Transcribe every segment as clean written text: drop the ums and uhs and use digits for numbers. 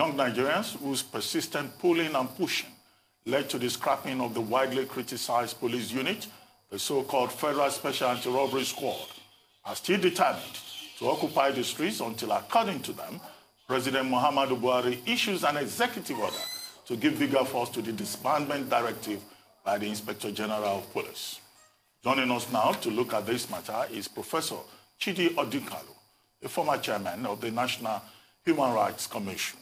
young Nigerians whose persistent pulling and pushing led to the scrapping of the widely criticized police unit, the so-called Federal Special Anti-Robbery Squad, are still determined to occupy the streets until, according to them, President Muhammadu Buhari issues an executive order to give vigor force to the disbandment directive by the Inspector General of Police. Joining us now to look at this matter is Professor Chidi Odinkalu, the former chairman of the National Human Rights Commission.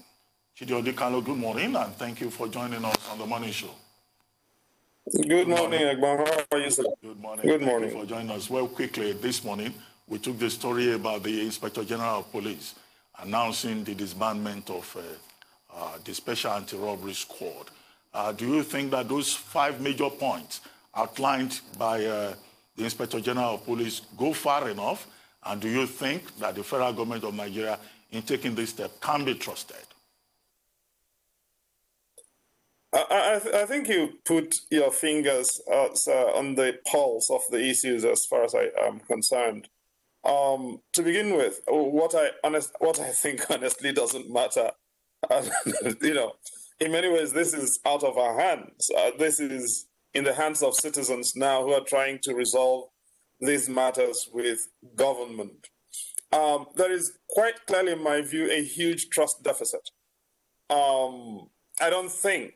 Chidi Odinkalu, good morning, and thank you for joining us on the morning show. Good morning, Egbon. How are you, sir? Good morning. Good morning. Thank you for joining us. Well, quickly, this morning, we took the story about the Inspector General of Police announcing the disbandment of the Special Anti-Robbery Squad. Do you think that those 5 major points outlined by the Inspector General of Police go far enough? And do you think that the federal government of Nigeria, in taking this step, can be trusted? I think you put your fingers on the pulse of the issues as far as I am concerned. To begin with, what I think honestly doesn't matter. In many ways, this is out of our hands. This is in the hands of citizens now who are trying to resolve these matters with government. There is quite clearly, in my view, a huge trust deficit. I don't think,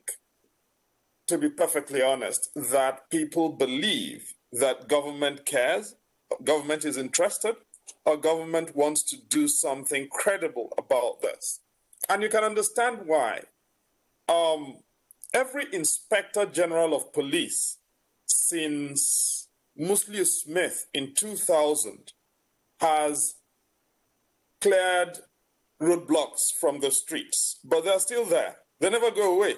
to be perfectly honest, that people believe that government cares, government is interested, or government wants to do something credible about this. And you can understand why. Every Inspector General of Police since Muslius Smith in 2000 has cleared roadblocks from the streets, but they're still there. They never go away.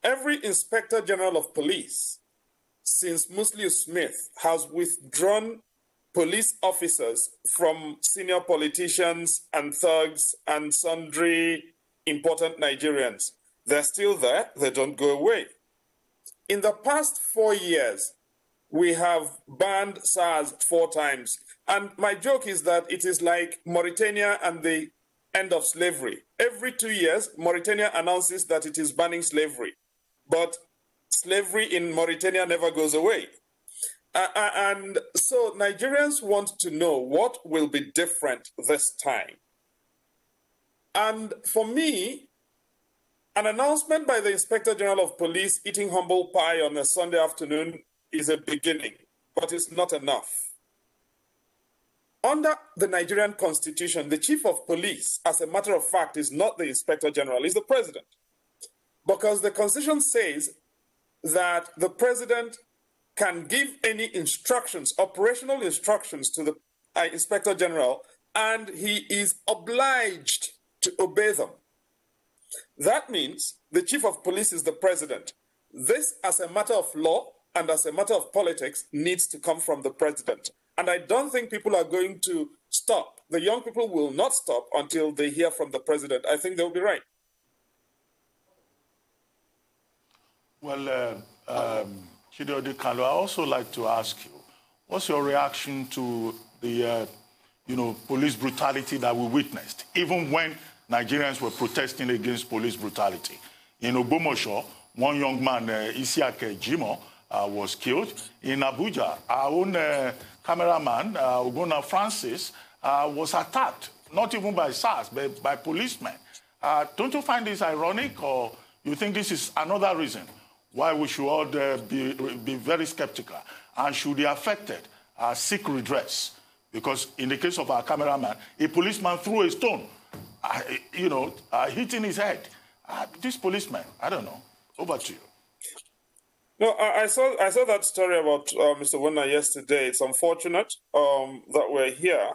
Every Inspector General of Police since Muslius Smith has withdrawn police officers from senior politicians and thugs and sundry important Nigerians. They're still there. They don't go away. In the past 4 years, we have banned SARS 4 times. And my joke is that it is like Mauritania and the end of slavery. Every 2 years, Mauritania announces that it is banning slavery. But slavery in Mauritania never goes away. And so Nigerians want to know what will be different this time. And for me, an announcement by the Inspector General of Police eating humble pie on a Sunday afternoon is a beginning, but it's not enough. Under the Nigerian Constitution, the Chief of Police, as a matter of fact, is not the Inspector General, it's the President. Because the Constitution says that the President can give any instructions, operational instructions to the Inspector General, and he is obliged to obey them. That means the Chief of Police is the President. This, as a matter of law and as a matter of politics, needs to come from the President. And I don't think people are going to stop. The young people will not stop until they hear from the President. I think they'll be right. Well, Chidi Odinkalu, I also like to ask you, what's your reaction to the, police brutality that we witnessed, even when Nigerians were protesting against police brutality? In Ogbomoso, one young man, Isiake Jimo, was killed. In Abuja, our own cameraman, Ogona Francis, was attacked, not even by SARS, but by policemen. Don't you find this ironic, or you think this is another reason why we should all be very skeptical? And should the affected seek redress? Because in the case of our cameraman, a policeman threw a stone, hitting his head. This policeman, I don't know. Over to you. No, I saw that story about Mr. Wona yesterday. It's unfortunate that we're here.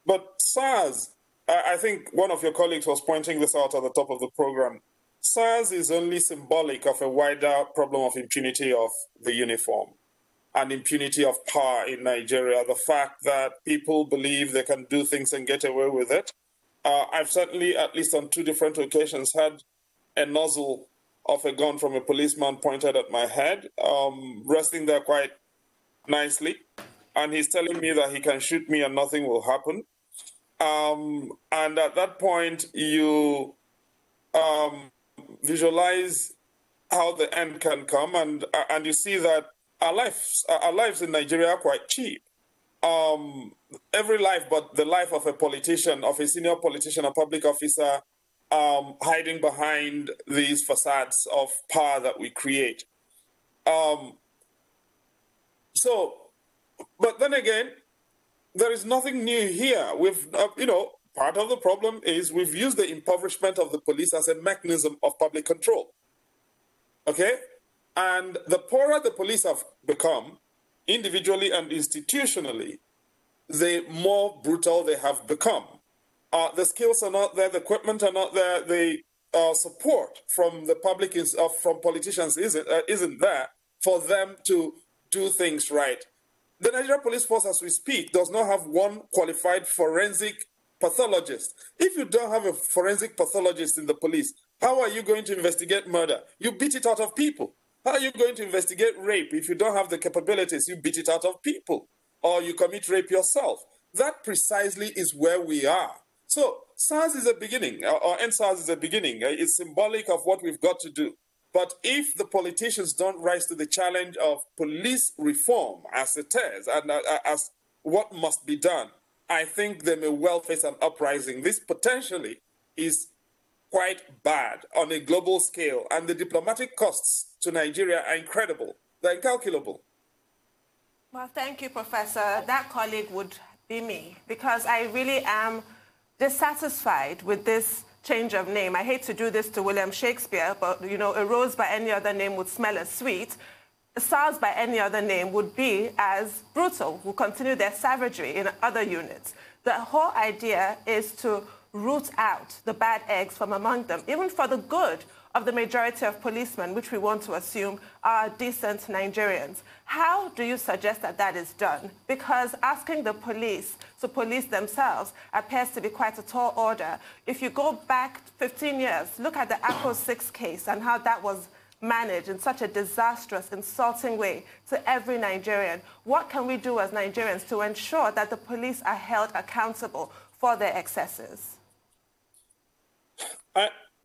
But SARS, I think one of your colleagues was pointing this out at the top of the program. SARS is only symbolic of a wider problem of impunity of the uniform and impunity of power in Nigeria. The fact that people believe they can do things and get away with it. I've certainly, at least on 2 different occasions, had a nozzle of a gun from a policeman pointed at my head, resting there quite nicely. And he's telling me that he can shoot me and nothing will happen. And at that point, you visualize how the end can come, and you see that our lives in Nigeria are quite cheap. Every life but the life of a politician, of a senior politician, a public officer, hiding behind these facades of power that we create. But then again, there is nothing new here. Part of the problem is we've used the impoverishment of the police as a mechanism of public control. Okay? And the poorer the police have become, individually and institutionally, the more brutal they have become. The skills are not there, the equipment are not there, the support from the public, from politicians isn't there for them to do things right. The Nigerian Police Force, as we speak, does not have one qualified forensic pathologist. If you don't have a forensic pathologist in the police, how are you going to investigate murder? You beat it out of people. How are you going to investigate rape if you don't have the capabilities? You beat it out of people, or you commit rape yourself. That precisely is where we are. So SARS is a beginning, or NSARS is a beginning. It's symbolic of what we've got to do. But if the politicians don't rise to the challenge of police reform as it is, and as what must be done, I think they may well face an uprising. This potentially is quite bad on a global scale, and the diplomatic costs to Nigeria are incredible. They're incalculable. Well, thank you, Professor. That colleague would be me, because I really am dissatisfied with this change of name. I hate to do this to William Shakespeare, but, a rose by any other name would smell as sweet. SARS by any other name would be as brutal, will continue their savagery in other units. The whole idea is to root out the bad eggs from among them, even for the good of the majority of policemen, which we want to assume are decent Nigerians. How do you suggest that that is done? Because asking the police to police themselves appears to be quite a tall order. If you go back 15 years, look at the Apple 6 case and how that was managed in such a disastrous, insulting way to every Nigerian. What can we do as Nigerians to ensure that the police are held accountable for their excesses?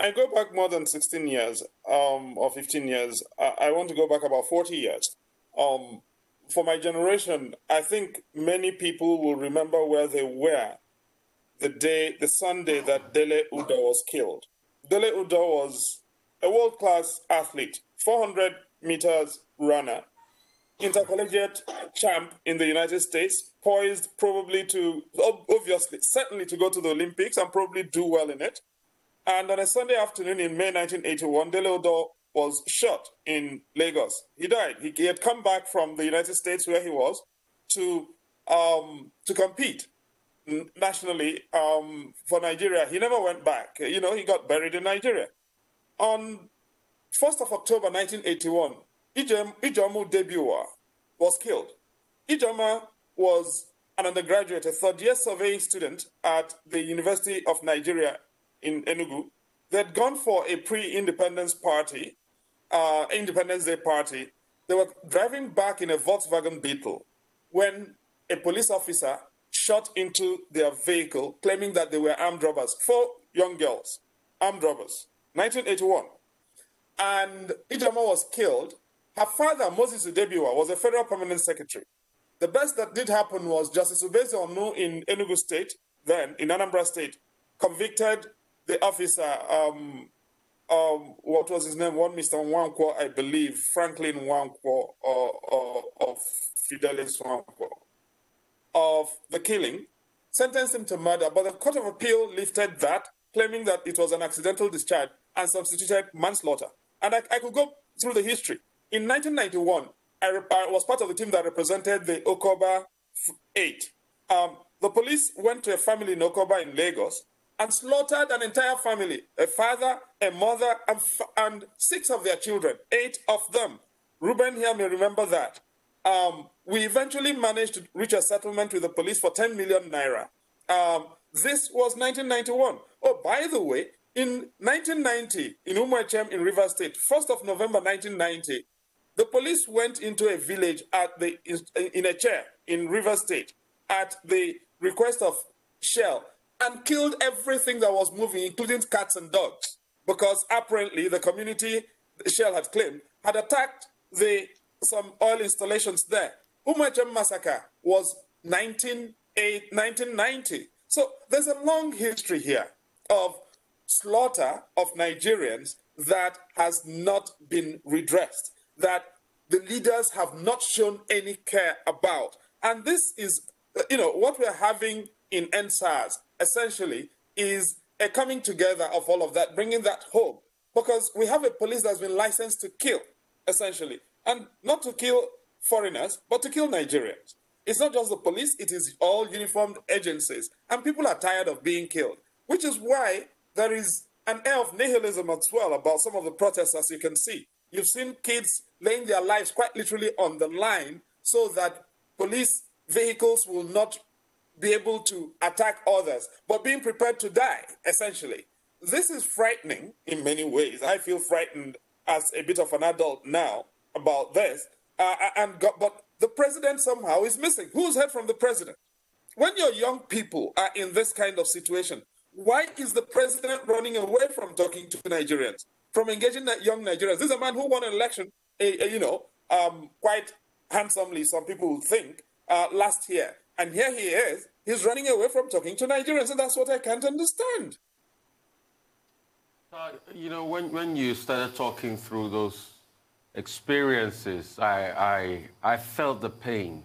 I go back more than 16 years or 15 years. I want to go back about 40 years. For my generation, I think many people will remember where they were the Sunday that Dele Uda was killed. Dele Uda was a world-class athlete, 400 meters runner, intercollegiate champ in the United States, poised probably to, obviously, certainly to go to the Olympics and probably do well in it. And on a Sunday afternoon in May 1981, Dele Uda was shot in Lagos. He died. He had come back from the United States, where he was, to compete nationally for Nigeria. He never went back. He got buried in Nigeria. On 1st of October 1981, Ijomu Debiwa was killed. Ijoma was an undergraduate, a third-year surveying student at the University of Nigeria in Enugu. They had gone for a pre-independence party, Independence Day party. They were driving back in a Volkswagen Beetle when a police officer shot into their vehicle, claiming that they were armed robbers. 4 young girls, armed robbers. 1981. And Ijoma was killed. Her father, Moses Udebiwa, was a federal permanent secretary. The best that did happen was Justice Ubeze Onu in Enugu State, then in Anambra State, convicted the officer, what was his name? One Mr. Nwankwo, I believe, Franklin Nwankwo, of Fidelis Nwankwo, of the killing, sentenced him to murder, but the Court of Appeal lifted that, claiming that it was an accidental discharge and substituted manslaughter. And I could go through the history. In 1991, I was part of the team that represented the Okoba 8. The police went to a family in Okoba in Lagos and slaughtered an entire family, a father, a mother, and 6 of their children, 8 of them. Ruben here may remember that. We eventually managed to reach a settlement with the police for 10 million naira. This was 1991. Oh, by the way, in 1990, in Umuechem in Rivers State, 1st of November 1990, the police went into a village in a chair in Rivers State at the request of Shell and killed everything that was moving, including cats and dogs. because apparently the community, Shell had claimed, had attacked some oil installations there. Umachem massacre was 1990. So there's a long history here of slaughter of Nigerians that has not been redressed, that the leaders have not shown any care about. And this is, what we're having in SARS essentially is a coming together of all of that, bringing that home. Because we have a police that's been licensed to kill, essentially. And not to kill foreigners, but to kill Nigerians. It's not just the police, it is all uniformed agencies. And people are tired of being killed, which is why there is an air of nihilism as well about some of the protests, as you can see. You've seen kids laying their lives quite literally on the line so that police vehicles will not be able to attack others, but being prepared to die, essentially. This is frightening in many ways. I feel frightened as a bit of an adult now about this. But the president somehow is missing. Who's heard from the president? When your young people are in this kind of situation, why is the president running away from talking to Nigerians, from engaging young Nigerians? This is a man who won an election, quite handsomely, some people would think, last year. And here he is, he's running away from talking to Nigerians, and that's what I can't understand. When you started talking through those experiences, I felt the pain,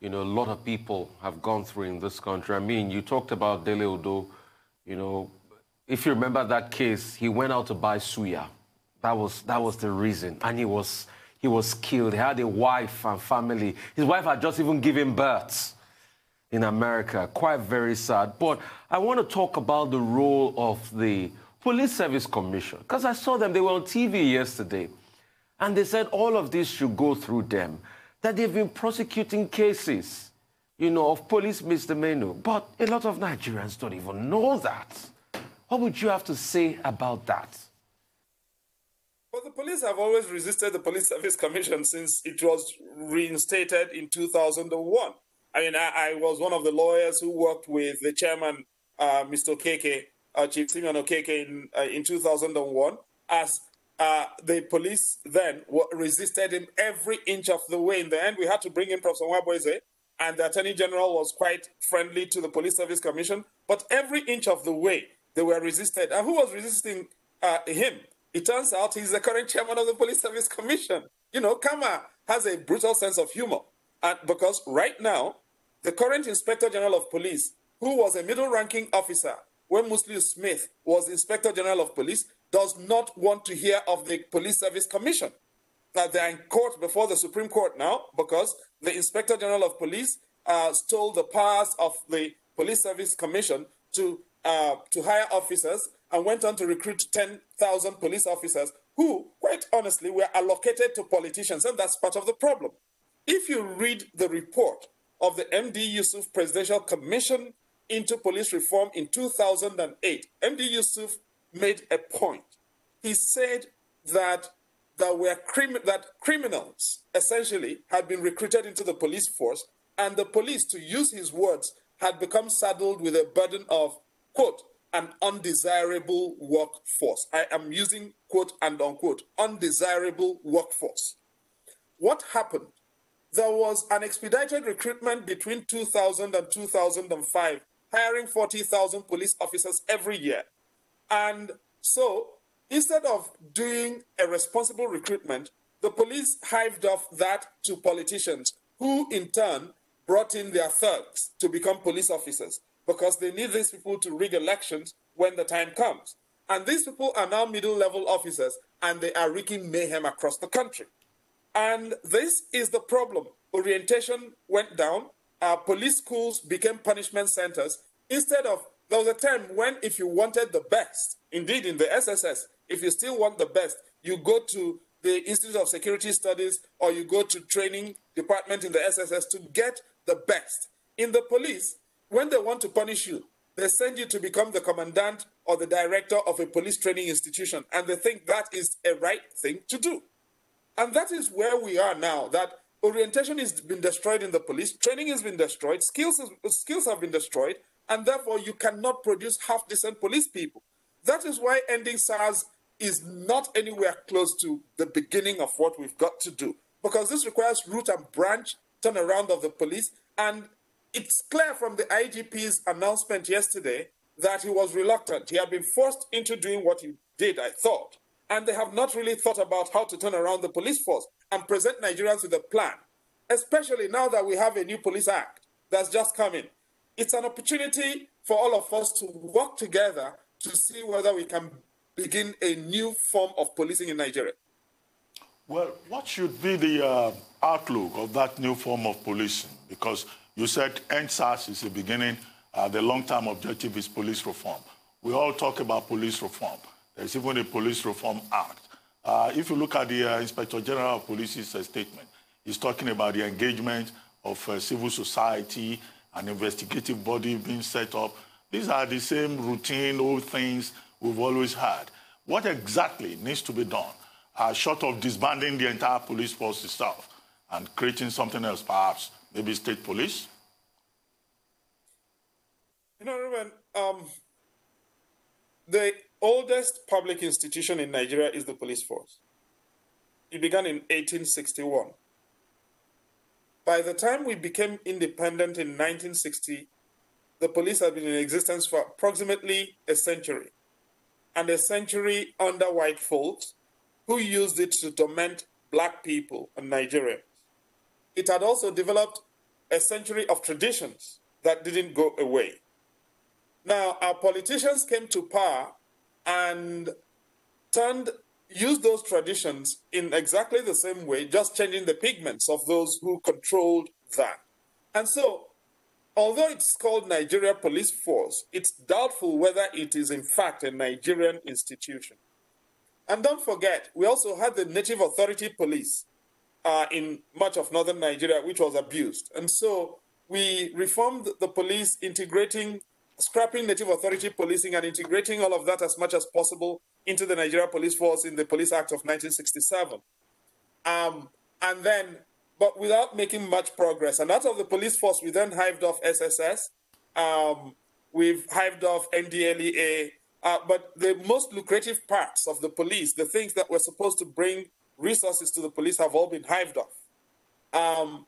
a lot of people have gone through in this country. I mean, you talked about Dele Odo, if you remember that case, he went out to buy suya. That was the reason. And he was killed. He had a wife and family. His wife had just even given birth in America. Quite very sad. But I want to talk about the role of the Police Service Commission, because I saw them, they were on TV yesterday, and they said all of this should go through them, that they've been prosecuting cases, of police misdemeanor. But a lot of Nigerians don't even know that. What would you have to say about that? Well, the police have always resisted the Police Service Commission since it was reinstated in 2001. I mean, I was one of the lawyers who worked with the chairman, Mr. Okeke, Chief Simeon Okeke, in 2001, as the police then resisted him every inch of the way. In the end, we had to bring in Prof Nwabweze, and the Attorney General was quite friendly to the Police Service Commission, but every inch of the way, they were resisted. And who was resisting him? It turns out he's the current chairman of the Police Service Commission. Kama has a brutal sense of humor. And because right now, the current Inspector General of Police, who was a middle-ranking officer when Musliu Smith was Inspector General of Police, does not want to hear of the Police Service Commission. Now, they're in court before the Supreme Court now because the Inspector General of Police stole the powers of the Police Service Commission to hire officers and went on to recruit 10,000 police officers who, quite honestly, were allocated to politicians, and that's part of the problem. If you read the report of the MD Yusuf Presidential Commission into Police Reform in 2008, MD Yusuf made a point. He said that criminals essentially had been recruited into the police force, and the police, to use his words, had become saddled with a burden of, quote, an undesirable workforce. I am using quote and unquote, undesirable workforce. What happened? There was an expedited recruitment between 2000 and 2005, hiring 40,000 police officers every year. And so, instead of doing a responsible recruitment, the police hived off that to politicians, who in turn brought in their thugs to become police officers, because they need these people to rig elections when the time comes. And these people are now middle-level officers, and they are wreaking mayhem across the country. And this is the problem. Orientation went down. Police schools became punishment centers. Instead of, there was a time when if you wanted the best, indeed in the SSS, if you still want the best, you go to the Institute of Security Studies or you go to training department in the SSS to get the best. In the police, when they want to punish you, they send you to become the commandant or the director of a police training institution, and they think that is a right thing to do. And that is where we are now, that orientation has been destroyed in the police, training has been destroyed, skills have been destroyed, and therefore you cannot produce half-decent police people. That is why ending SARS is not anywhere close to the beginning of what we've got to do, because this requires root and branch turnaround of the police. And it's clear from the IGP's announcement yesterday that he was reluctant. He had been forced into doing what he did, I thought. And they have not really thought about how to turn around the police force and present Nigerians with a plan, especially now that we have a new police act that's just come in. It's an opportunity for all of us to work together to see whether we can begin a new form of policing in Nigeria. Well, what should be the outlook of that new form of policing? Because you said end SARS is the beginning. The long-term objective is police reform. We all talk about police reform. There's even a Police Reform Act. If you look at the Inspector General of Police's statement, he's talking about the engagement of civil society, an investigative body being set up. These are the same routine old things we've always had. What exactly needs to be done, short of disbanding the entire police force itself and creating something else, perhaps, maybe state police? You know, Ruben, the oldest public institution in Nigeria is the police force. It began in 1861. By the time we became independent in 1960, the police had been in existence for approximately a century, and a century under white folks who used it to torment black people and Nigerians. It had also developed a century of traditions that didn't go away. Now, our politicians came to power and used those traditions in exactly the same way, just changing the pigments of those who controlled that. And so, although it's called Nigeria Police Force, it's doubtful whether it is in fact a Nigerian institution. And don't forget, we also had the Native Authority Police in much of northern Nigeria, which was abused. And so we reformed the police, scrapping Native Authority policing and integrating all of that as much as possible into the Nigeria Police Force in the Police Act of 1967. But without making much progress. And out of the police force, we then hived off SSS. We've hived off NDLEA. But the most lucrative parts of the police, the things that were supposed to bring resources to the police, have all been hived off.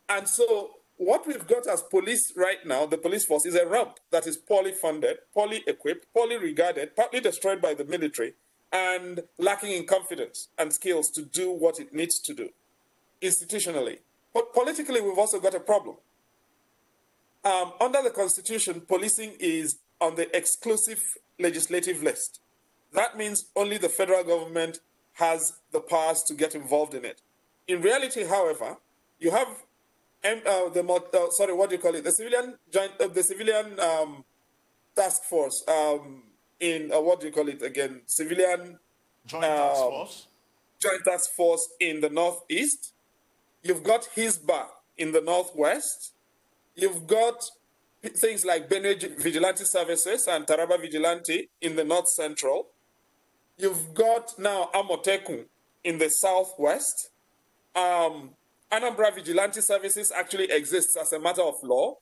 And so what we've got as police right now, the police force, is a rump that is poorly funded, poorly equipped, poorly regarded, partly destroyed by the military, and lacking in confidence and skills to do what it needs to do institutionally. But politically, we've also got a problem. Under the Constitution, policing is on the exclusive legislative list. That means only the federal government has the powers to get involved in it. In reality, however, you have the civilian task force civilian joint task force. Joint task force in the northeast. You've got Hisba in the northwest. You've got things like Benue Vigilante Services and Taraba Vigilante in the north central. You've got now Amotekun in the southwest. Anambra Vigilante Services actually exists as a matter of law.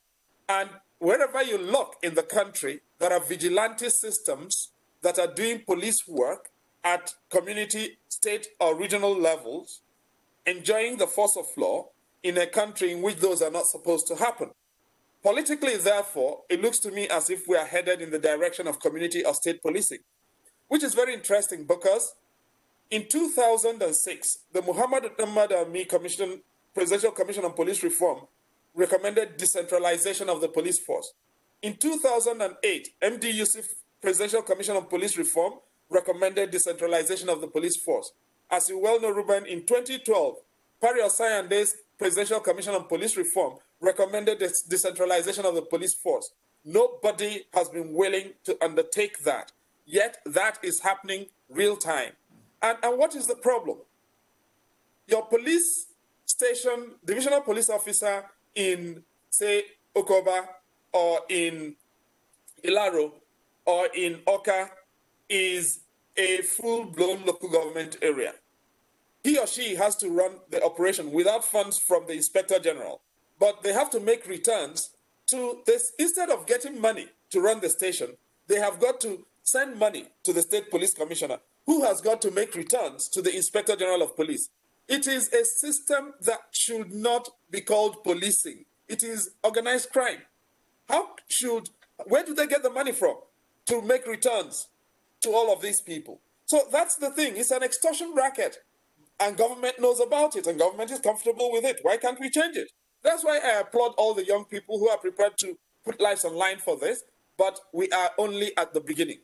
And wherever you look in the country, there are vigilante systems that are doing police work at community, state, or regional levels, enjoying the force of law in a country in which those are not supposed to happen. Politically, therefore, it looks to me as if we are headed in the direction of community or state policing, which is very interesting because in 2006, the Muhammad Ami Presidential Commission on Police Reform recommended decentralization of the police force. In 2008, MD Yusuf Presidential Commission on Police Reform recommended decentralization of the police force. As you well know, Ruben, in 2012, Pari Osayande's Presidential Commission on Police Reform recommended decentralization of the police force. Nobody has been willing to undertake that, yet that is happening real time. And what is the problem? Your police station, divisional police officer in, say, Okoba or in Ilaro or in Oka is a full-blown local government area. He or she has to run the operation without funds from the Inspector General, but they have to make returns to this. Instead of getting money to run the station, they have got to send money to the State Police Commissioner, who has got to make returns to the Inspector General of Police. It is a system that should not be called policing. It is organized crime. Where do they get the money from to make returns to all of these people? So that's the thing. It's an extortion racket. And government knows about it, and government is comfortable with it. Why can't we change it? That's why I applaud all the young people who are prepared to put lives on line for this, but we are only at the beginning.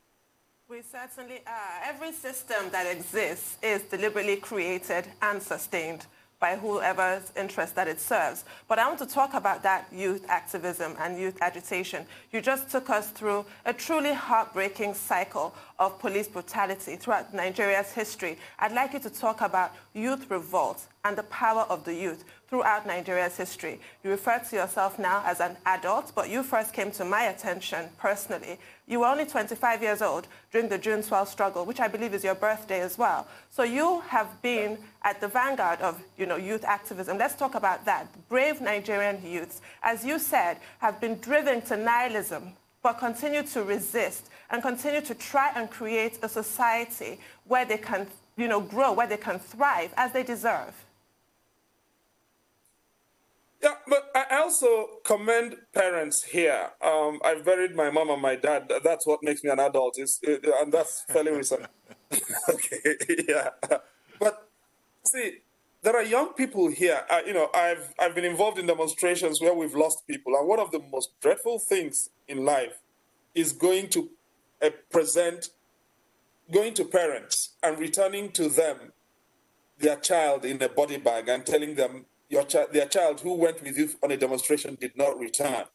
We certainly are. Every system that exists is deliberately created and sustained by whoever's interest that it serves. But I want to talk about that youth activism and youth agitation. You just took us through a truly heartbreaking cycle of police brutality throughout Nigeria's history. I'd like you to talk about youth revolt and the power of the youth throughout Nigeria's history. You refer to yourself now as an adult, but you first came to my attention personally. You were only 25 years old during the June 12 struggle, which I believe is your birthday as well. So you have been at the vanguard of, youth activism. Let's talk about that. Brave Nigerian youths, as you said, have been driven to nihilism, but continue to resist and continue to try and create a society where they can, grow, where they can thrive as they deserve. Yeah, but I also commend parents here. I've buried my mom and my dad. That's what makes me an adult, and that's fairly recent. Okay, yeah. But see, there are young people here. I've been involved in demonstrations where we've lost people, and one of the most dreadful things in life is going to parents and returning to them their child in a body bag and telling them, their child who went with you on a demonstration did not return.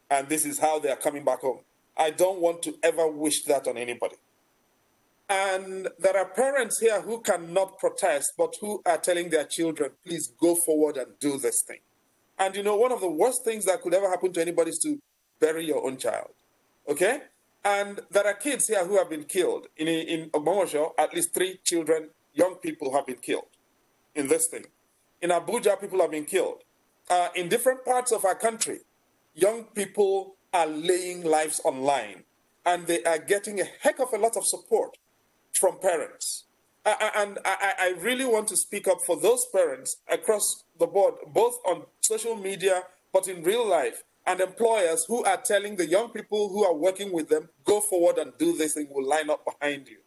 And this is how they are coming back home. I don't want to ever wish that on anybody. And there are parents here who cannot protest, but who are telling their children, please go forward and do this thing. And one of the worst things that could ever happen to anybody is to bury your own child. Okay? And there are kids here who have been killed. In Ogbomosho, at least 3 children, young people have been killed in this thing. In Abuja, people have been killed. In different parts of our country, young people are laying lives on line, and they are getting a heck of a lot of support from parents. And I really want to speak up for those parents across the board, both on social media, but in real life, and employers who are telling the young people who are working with them, go forward and do this thing, we'll line up behind you.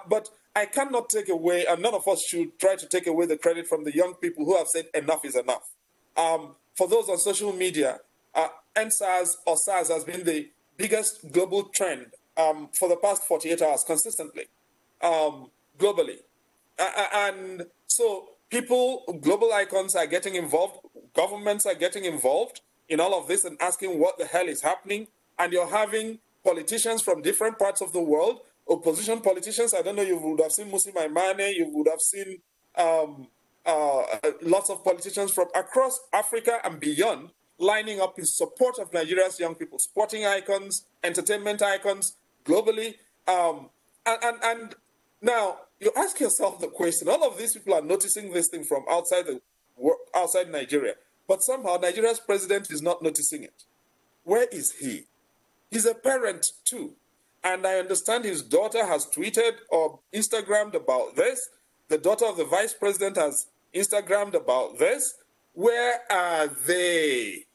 But I cannot take away, and none of us should try to take away the credit from the young people who have said enough is enough. For those on social media, SARS or SARS has been the biggest global trend for the past 48 hours consistently, globally. And so global icons are getting involved, governments are getting involved in all of this and asking what the hell is happening. And you're having politicians from different parts of the world, opposition politicians. I don't know, you would have seen Musi Maimane, you would have seen lots of politicians from across Africa and beyond lining up in support of Nigeria's young people, sporting icons, entertainment icons, globally. And now you ask yourself the question, all of these people are noticing this thing from outside Nigeria, but somehow Nigeria's president is not noticing it. Where is he? He's a parent too. And I understand his daughter has tweeted or Instagrammed about this. The daughter of the vice president has Instagrammed about this. Where are they?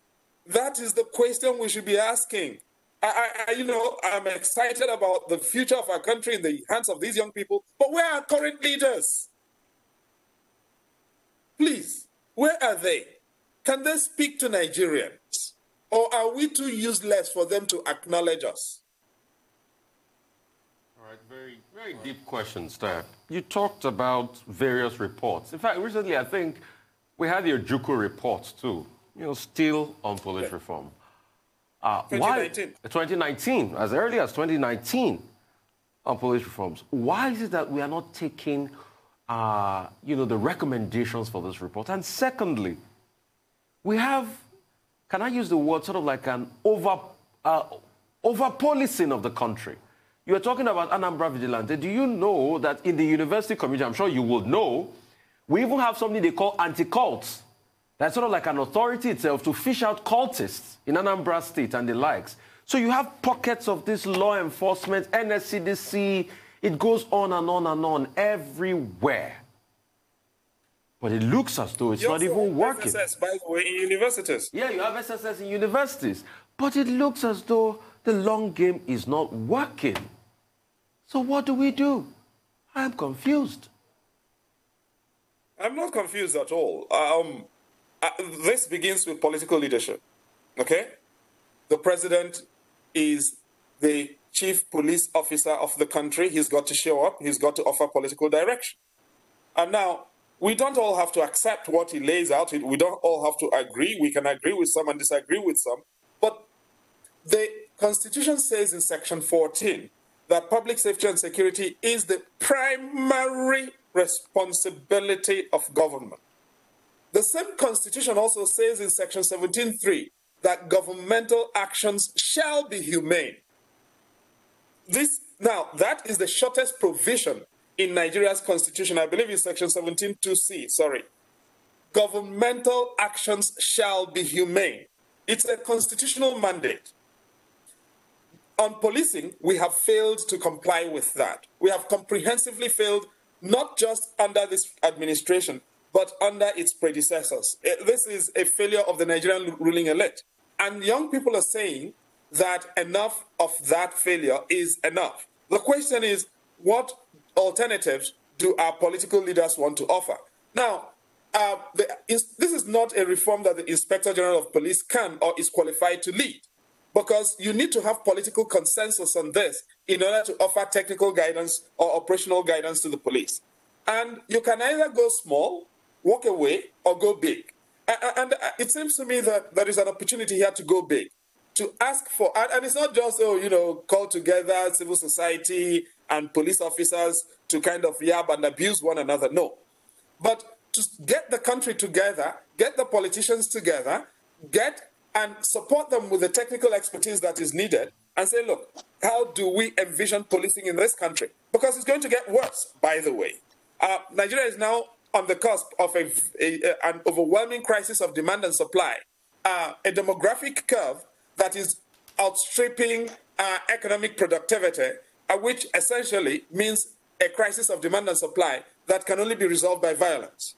That is the question we should be asking. I'm excited about the future of our country in the hands of these young people, but where are current leaders? Please, where are they? Can they speak to Nigerians? Or are we too useless for them to acknowledge us? Very, very deep questions there. You talked about various reports. In fact, recently, I think we had the Ojukwu reports too, still on police reform. 2019. 2019, as early as 2019 on police reforms. Why is it that we are not taking, the recommendations for this report? And secondly, we have, can I use the word, sort of like an over-policing of the country? You are talking about Anambra Vigilante. Do you know that in the university community, I'm sure you would know, we even have something they call anti-cults. That's sort of like an authority itself to fish out cultists in Anambra State and the likes. So you have pockets of this law enforcement, NSCDC, It goes on and on and on everywhere. But it looks as though it's not even working. SSS, by the way, in universities. Yeah, you have SSS in universities. But it looks as though the long game is not working. So what do? I'm confused. I'm not confused at all. This begins with political leadership, okay? The president is the chief police officer of the country. He's got to show up. He's got to offer political direction. And now, we don't all have to accept what he lays out. We don't all have to agree. We can agree with some and disagree with some. But the Constitution says in Section 14 that public safety and security is the primary responsibility of government. The same Constitution also says in Section 17.3 that governmental actions shall be humane. Now, that is the shortest provision in Nigeria's Constitution. I believe it's Section 17.2c, sorry. Governmental actions shall be humane. It's a constitutional mandate. On policing, we have failed to comply with that. We have comprehensively failed, not just under this administration, but under its predecessors. This is a failure of the Nigerian ruling elite. And young people are saying that enough of that failure is enough. The question is, what alternatives do our political leaders want to offer? Now, this is not a reform that the Inspector General of Police can or is qualified to lead, because you need to have political consensus on this in order to offer technical guidance or operational guidance to the police. And you can either go small, walk away, or go big. And it seems to me that there is an opportunity here to go big, to ask for, and it's not just, call together civil society and police officers to kind of yab and abuse one another. No. But to get the country together, get the politicians together, and support them with the technical expertise that is needed, and say, look, how do we envision policing in this country? Because it's going to get worse, by the way. Nigeria is now on the cusp of an overwhelming crisis of demand and supply, a demographic curve that is outstripping economic productivity, which essentially means a crisis of demand and supply that can only be resolved by violence.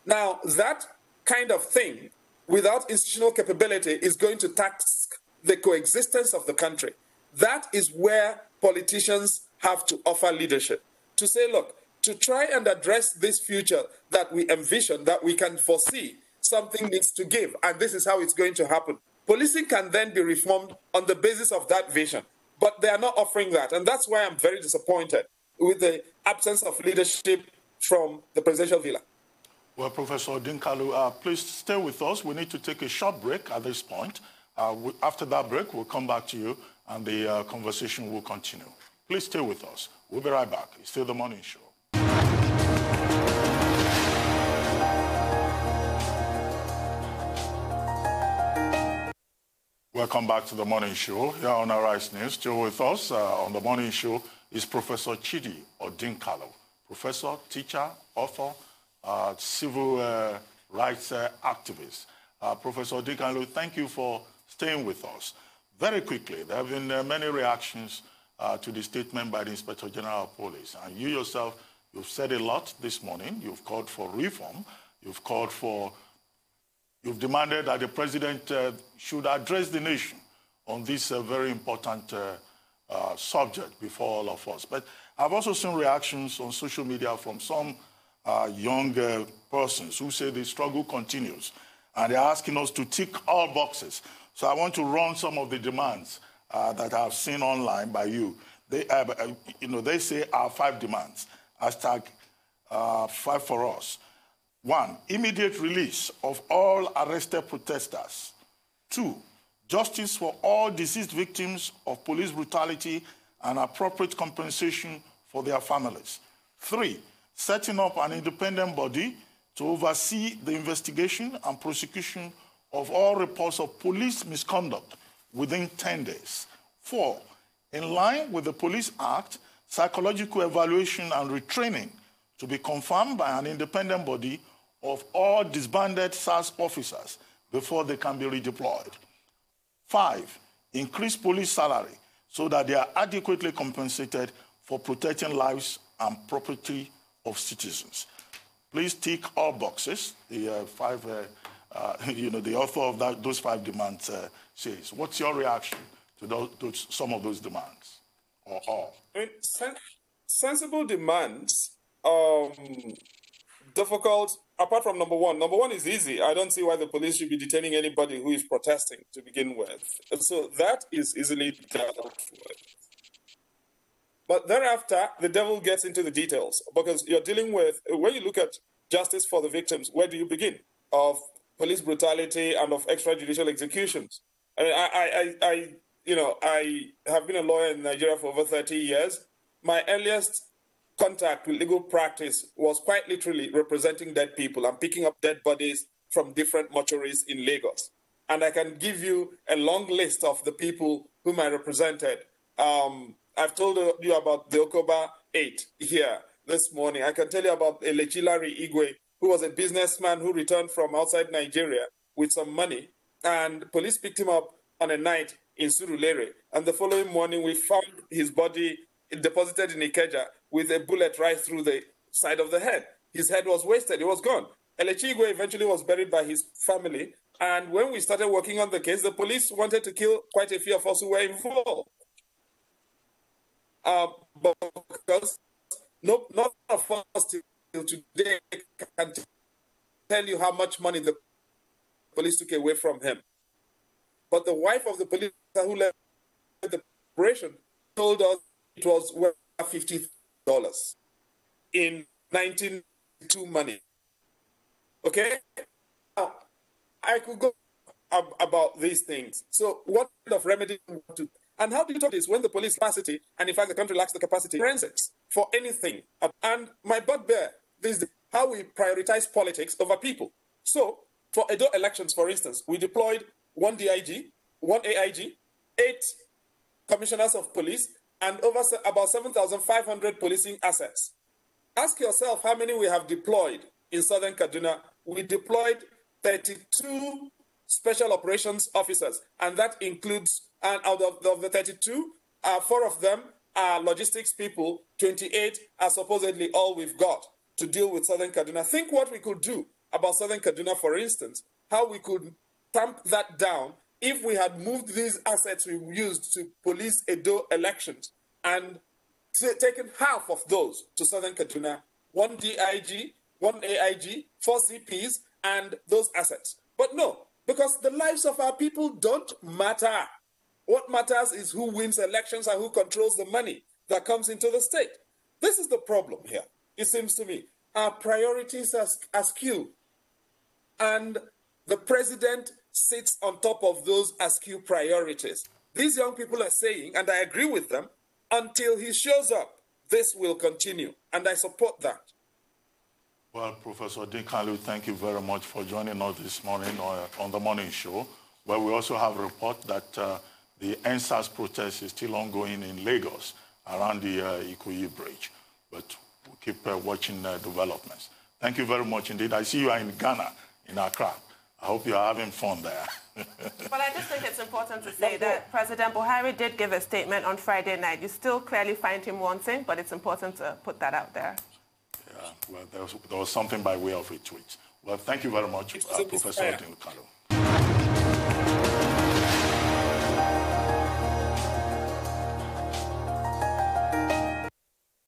Now, that kind of thing, without institutional capability, is going to tax the coexistence of the country. That is where politicians have to offer leadership, to say, look, to try and address this future that we envision, that we can foresee, something needs to give, and this is how it's going to happen. Policing can then be reformed on the basis of that vision, but they are not offering that, and that's why I'm very disappointed with the absence of leadership from the presidential villa. Well, Professor Odinkalu, please stay with us. We need to take a short break at this point. After that break, we'll come back to you, and the conversation will continue. Please stay with us. We'll be right back. It's still The Morning Show. Welcome back to The Morning Show here on Arise News. Still with us on The Morning Show is Professor Chidi Odinkalu, professor, teacher, author, civil rights activist. Professor Odinkalu, thank you for staying with us. Very quickly, there have been many reactions to the statement by the Inspector General of Police. And you yourself, you've said a lot this morning. You've called for reform. You've demanded that the president should address the nation on this very important subject before all of us. But I've also seen reactions on social media from some young persons who say the struggle continues, and they're asking us to tick all boxes. So I want to run some of the demands that I've seen online by you. They say our 5 demands. Hashtag 5 for us. 1, immediate release of all arrested protesters. 2, justice for all deceased victims of police brutality and appropriate compensation for their families. 3, setting up an independent body to oversee the investigation and prosecution of all reports of police misconduct within 10 days. 4, in line with the Police Act, psychological evaluation and retraining to be confirmed by an independent body of all disbanded SARS officers before they can be redeployed. 5, increase police salary so that they are adequately compensated for protecting lives and property of citizens. Please tick all boxes. The the author of those 5 demands says. What's your reaction to some of those demands, or all? I mean, sensible demands, difficult, apart from number one. Number one is easy. I don't see why the police should be detaining anybody who is protesting to begin with. And so that is easily dealt with. But thereafter, the devil gets into the details, because you're dealing with, when you look at justice for the victims, where do you begin? Of police brutality and of extrajudicial executions. I mean, I have been a lawyer in Nigeria for over 30 years. My earliest contact with legal practice was quite literally representing dead people and picking up dead bodies from different mortuaries in Lagos. And I can give you a long list of the people whom I represented. I've told you about the Okoba 8 here this morning. I can tell you about Elechilari Igwe, who was a businessman who returned from outside Nigeria with some money. And police picked him up on a night in Surulere. And the following morning, we found his body deposited in Ikeja with a bullet right through the side of the head. His head was wasted. He was gone. Elechi Igwe eventually was buried by his family. And when we started working on the case, the police wanted to kill quite a few of us who were involved. But because none of us till today can tell you how much money the police took away from him. But the wife of the police who led the operation told us it was worth $50 in 1992 money. Okay? Now, I could go about these things. So what kind of remedy do we want to... And how do you talk this when the police capacity, and in fact the country lacks the capacity, forensics for anything? And my bugbear is how we prioritize politics over people. So for Edo elections, for instance, we deployed 1 DIG, 1 AIG, 8 commissioners of police, and over about 7,500 policing assets. Ask yourself how many we have deployed in Southern Kaduna. We deployed 32 special operations officers, and that includes, and out of the 32, 4 of them are logistics people, 28 are supposedly all we've got to deal with Southern Kaduna. Think what we could do about Southern Kaduna, for instance, how we could tamp that down if we had moved these assets we used to police Edo elections and taken half of those to Southern Kaduna, 1 DIG, 1 AIG, 4 CPs, and those assets. But no, because the lives of our people don't matter. What matters is who wins elections and who controls the money that comes into the state. This is the problem here, it seems to me. Our priorities are skewed. And the president sits on top of those askew priorities. These young people are saying, and I agree with them, until he shows up, this will continue. And I support that. Well, Professor Odinkalu, thank you very much for joining us this morning on the morning show, where we also have a report that the SARS protest is still ongoing in Lagos around the Ikoyi Bridge. But we'll keep watching developments. Thank you very much indeed. I see you are in Ghana, in Accra. I hope you're having fun there. Well, I just think it's important to say that President Buhari did give a statement on Friday night. You still clearly find him wanting, but it's important to put that out there. Yeah, well, there was something by way of a tweet. Well, thank you very much, Professor Odinkalu.